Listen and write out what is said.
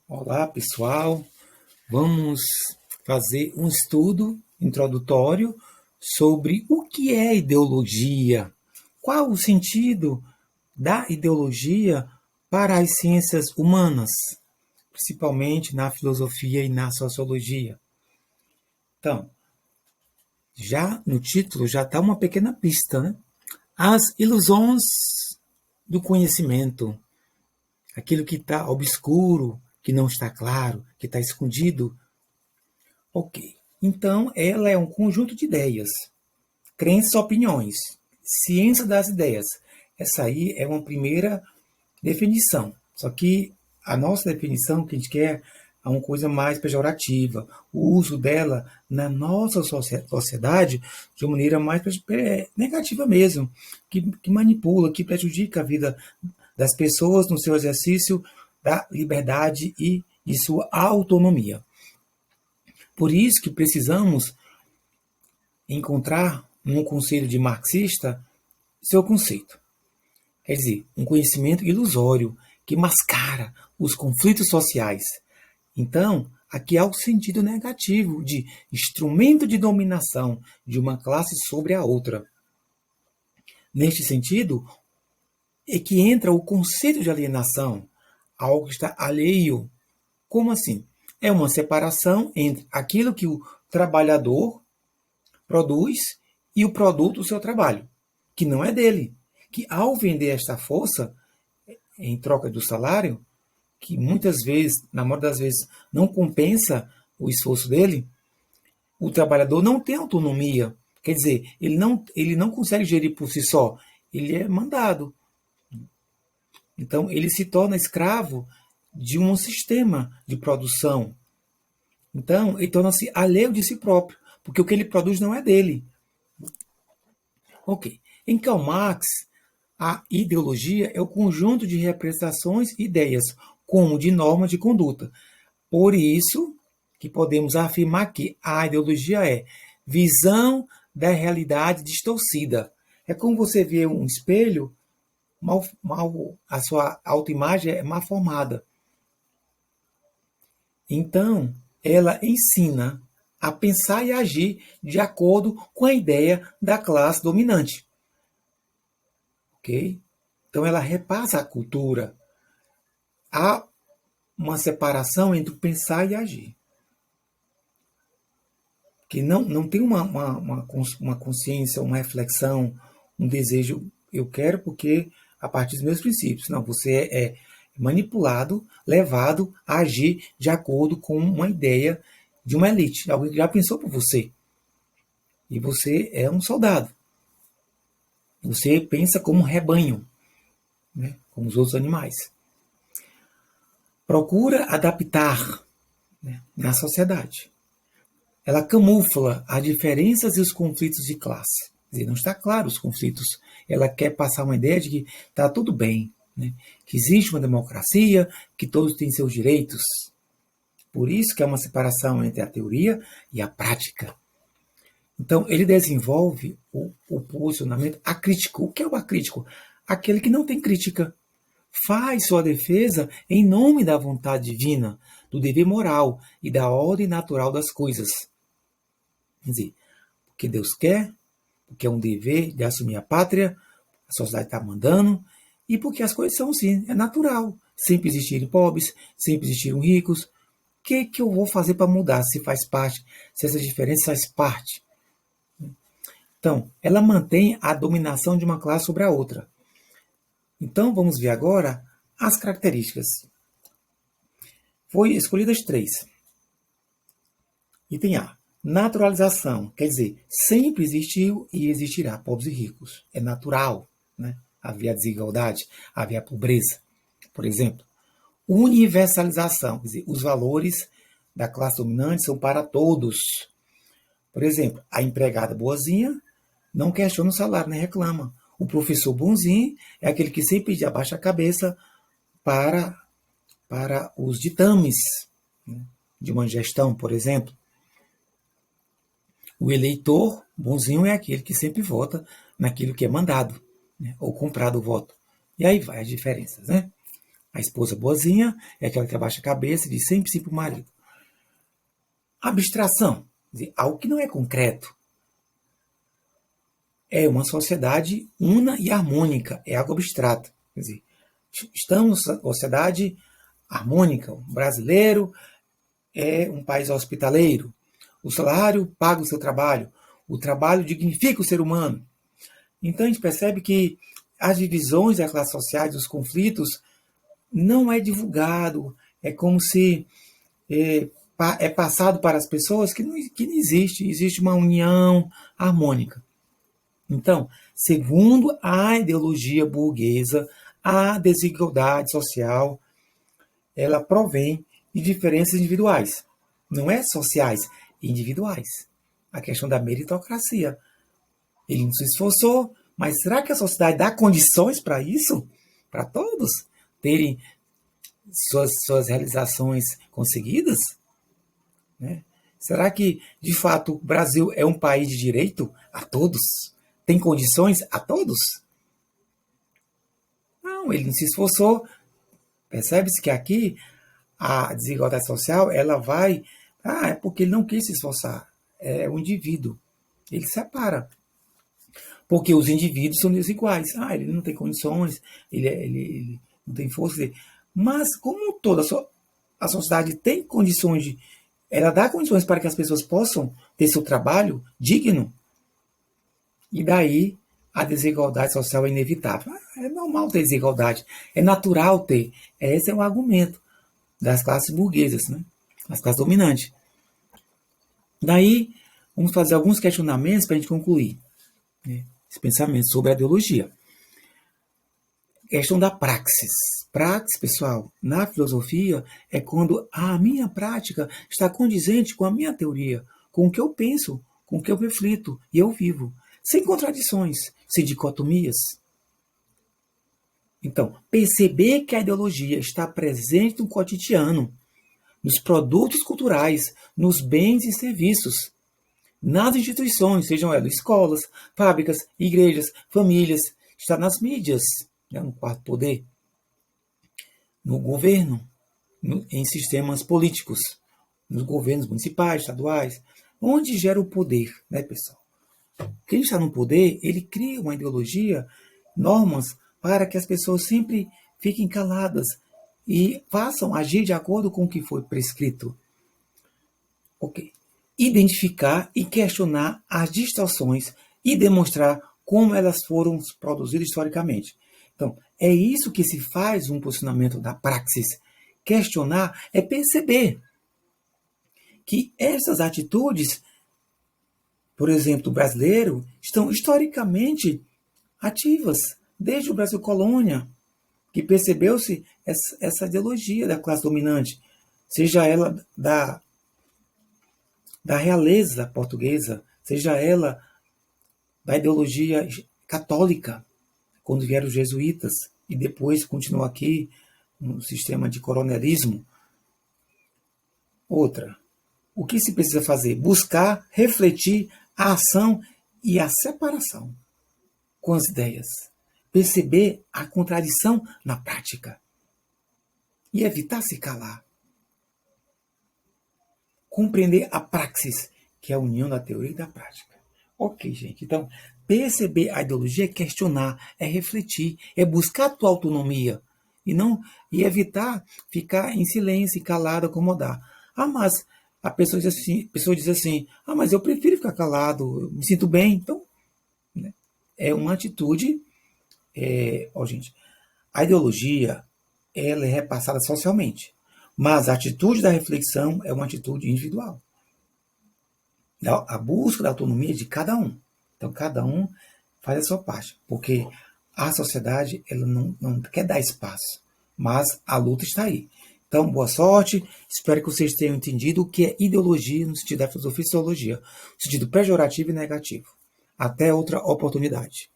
Olá, pessoal. Vamos fazer um estudo introdutório sobre o que é ideologia. Qual o sentido da ideologia para as ciências humanas, principalmente na filosofia e na sociologia. Então, já no título já está uma pequena pista, né? As ilusões do conhecimento, aquilo que está obscuro, que não está claro, que está escondido. Ok. Então, ela é um conjunto de ideias, crenças, opiniões, ciência das ideias. Essa aí é uma primeira definição. Só que a nossa definição que a gente quer é uma coisa mais pejorativa. O uso dela na nossa sociedade de uma maneira mais negativa mesmo, que manipula, que prejudica a vida das pessoas no seu exercício da liberdade e de sua autonomia. Por isso que precisamos encontrar no conceito de marxista seu conceito. Quer dizer, um conhecimento ilusório que mascara os conflitos sociais. Então, aqui há o sentido negativo de instrumento de dominação de uma classe sobre a outra. Neste sentido, é que entra o conceito de alienação, algo que está alheio. Como assim? É uma separação entre aquilo que o trabalhador produz e o produto do seu trabalho, que não é dele. Que ao vender esta força em troca do salário, que muitas vezes, na maioria das vezes, não compensa o esforço dele, o trabalhador não tem autonomia. Quer dizer, ele não consegue gerir por si só, ele é mandado. Então, ele se torna escravo de um sistema de produção. Então, ele torna-se alheio de si próprio, porque o que ele produz não é dele. Ok. Em Karl Marx, a ideologia é o conjunto de representações e ideias, como de normas de conduta. Por isso que podemos afirmar que a ideologia é visão da realidade distorcida. É como você vê um espelho, a sua autoimagem é mal formada. Então, ela ensina a pensar e agir de acordo com a ideia da classe dominante. Ok? Então, ela repassa a cultura. Há uma separação entre o pensar e agir. Que não tem uma consciência, uma reflexão, um desejo, eu quero porque a partir dos meus princípios. Não, você é manipulado, levado a agir de acordo com uma ideia de uma elite, alguém que já pensou por você. E você é um soldado. Você pensa como um rebanho, né, como os outros animais. Procura adaptar, né, na sociedade. Ela camufla as diferenças e os conflitos de classe. Quer dizer, não está claro os conflitos. Ela quer passar uma ideia de que está tudo bem, né, que existe uma democracia, que todos têm seus direitos. Por isso que é uma separação entre a teoria e a prática. Então, ele desenvolve o posicionamento acrítico. O que é o acrítico? Aquele que não tem crítica. Faz sua defesa em nome da vontade divina, do dever moral e da ordem natural das coisas. Quer dizer, porque Deus quer, porque é um dever de assumir a pátria, a sociedade está mandando, e porque as coisas são assim, é natural. Sempre existirem pobres, sempre existirem ricos. O que eu vou fazer para mudar se faz parte, se essa diferença faz parte? Então, ela mantém a dominação de uma classe sobre a outra. Então, vamos ver agora as características. Foi escolhidas 3. Item A. Naturalização, quer dizer, sempre existiu e existirá pobres e ricos. É natural, né? Havia desigualdade, havia pobreza, por exemplo. Universalização, quer dizer, os valores da classe dominante são para todos. Por exemplo, a empregada boazinha não questiona o salário, nem reclama. O professor bonzinho é aquele que sempre abaixa a cabeça para os ditames, né, de uma gestão, por exemplo. O eleitor bonzinho é aquele que sempre vota naquilo que é mandado, né, ou comprado o voto. E aí vai as diferenças, né? A esposa boazinha é aquela que abaixa a cabeça e diz sempre sim para o marido. Abstração, quer dizer, algo que não é concreto. É uma sociedade una e harmônica, é algo abstrato. Quer dizer, estamos numa sociedade harmônica. O brasileiro é um país hospitaleiro. O salário paga o seu trabalho. O trabalho dignifica o ser humano. Então a gente percebe que as divisões das classes sociais, os conflitos, não é divulgado. É como se é passado para as pessoas que não existe. Existe uma união harmônica. Então, segundo a ideologia burguesa, a desigualdade social, ela provém de diferenças individuais. Não é sociais, individuais. A questão da meritocracia. Ele não se esforçou, mas será que a sociedade dá condições para isso? Para todos terem suas realizações conseguidas? Né? Será que, de fato, o Brasil é um país de direito a todos? Tem condições a todos? Não, ele não se esforçou. Percebe-se que aqui a desigualdade social, ela vai... é porque ele não quis se esforçar. É o indivíduo. Ele separa. Porque os indivíduos são desiguais. Ele não tem condições, ele não tem força. Mas, como toda a sociedade tem condições ela dá condições para que as pessoas possam ter seu trabalho digno, e daí a desigualdade social é inevitável. É normal ter desigualdade, é natural ter. Esse é um argumento das classes burguesas, né? Das classes dominantes. Daí, vamos fazer alguns questionamentos para a gente concluir, né, esse pensamento sobre a ideologia. Questão da praxis. Praxis, pessoal, na filosofia, é quando a minha prática está condizente com a minha teoria, com o que eu penso, com o que eu reflito e eu vivo, sem contradições, sem dicotomias. Então, perceber que a ideologia está presente no cotidiano, nos produtos culturais, nos bens e serviços, nas instituições, sejam elas escolas, fábricas, igrejas, famílias, está nas mídias, no quarto poder, no governo, em sistemas políticos, nos governos municipais, estaduais, onde gera o poder, né, pessoal? Quem está no poder, ele cria uma ideologia, normas, para que as pessoas sempre fiquem caladas e façam agir de acordo com o que foi prescrito. Ok. Identificar e questionar as distorções e demonstrar como elas foram produzidas historicamente. Então, é isso que se faz um posicionamento da praxis. Questionar é perceber que essas atitudes, por exemplo, do brasileiro, estão historicamente ativas, desde o Brasil colônia, que percebeu-se essa ideologia da classe dominante, seja ela da realeza portuguesa, seja ela da ideologia católica, quando vieram os jesuítas, e depois continuou aqui no sistema de coronelismo. Outra, o que se precisa fazer? Buscar, refletir a ação e a separação com as ideias. Perceber a contradição na prática. E evitar se calar. Compreender a praxis, que é a união da teoria e da prática. Ok, gente. Então, perceber a ideologia é questionar, é refletir, é buscar a tua autonomia. E evitar ficar em silêncio, calado, acomodar. Mas a pessoa diz assim, mas eu prefiro ficar calado, eu me sinto bem. Então, né, é uma atitude... gente, a ideologia ela é repassada socialmente, mas a atitude da reflexão é uma atitude individual. A busca da autonomia é de cada um. Então, cada um faz a sua parte, porque a sociedade ela não quer dar espaço, mas a luta está aí. Então, boa sorte, espero que vocês tenham entendido o que é ideologia no sentido da filosofia e sociologia, no sentido pejorativo e negativo. Até outra oportunidade.